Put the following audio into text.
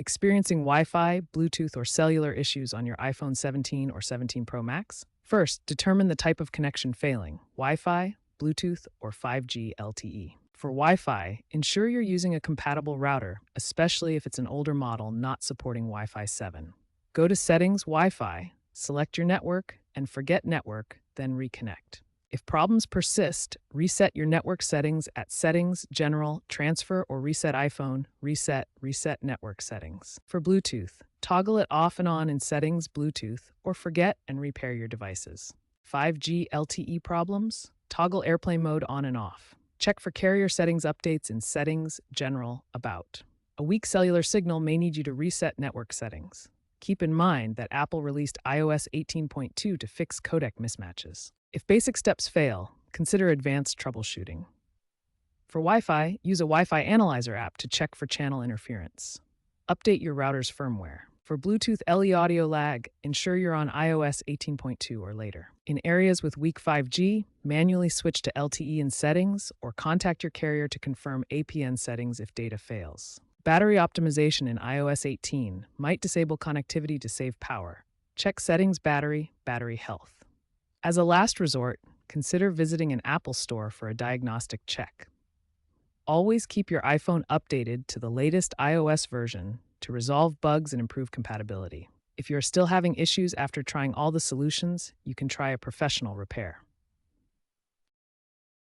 Experiencing Wi-Fi, Bluetooth, or cellular issues on your iPhone 17 or 17 Pro Max? First, determine the type of connection failing: Wi-Fi, Bluetooth, or 5G LTE. For Wi-Fi, ensure you're using a compatible router, especially if it's an older model not supporting Wi-Fi 7. Go to Settings, Wi-Fi, select your network, and forget network, then reconnect. If problems persist, reset your network settings at Settings, General, Transfer, or Reset iPhone, Reset Network Settings. For Bluetooth, toggle it off and on in Settings, Bluetooth, or forget and repair your devices. 5G LTE problems? Toggle airplane mode on and off. Check for carrier settings updates in Settings, General, About. A weak cellular signal may need you to reset network settings. Keep in mind that Apple released iOS 18.2 to fix codec mismatches. If basic steps fail, consider advanced troubleshooting. For Wi-Fi, use a Wi-Fi Analyzer app to check for channel interference. Update your router's firmware. For Bluetooth LE audio lag, ensure you're on iOS 18.2 or later. In areas with weak 5G, manually switch to LTE in settings or contact your carrier to confirm APN settings if data fails. Battery optimization in iOS 18 might disable connectivity to save power. Check Settings, Battery Health. As a last resort, consider visiting an Apple store for a diagnostic check. Always keep your iPhone updated to the latest iOS version to resolve bugs and improve compatibility. If you're still having issues after trying all the solutions, you can try a professional repair.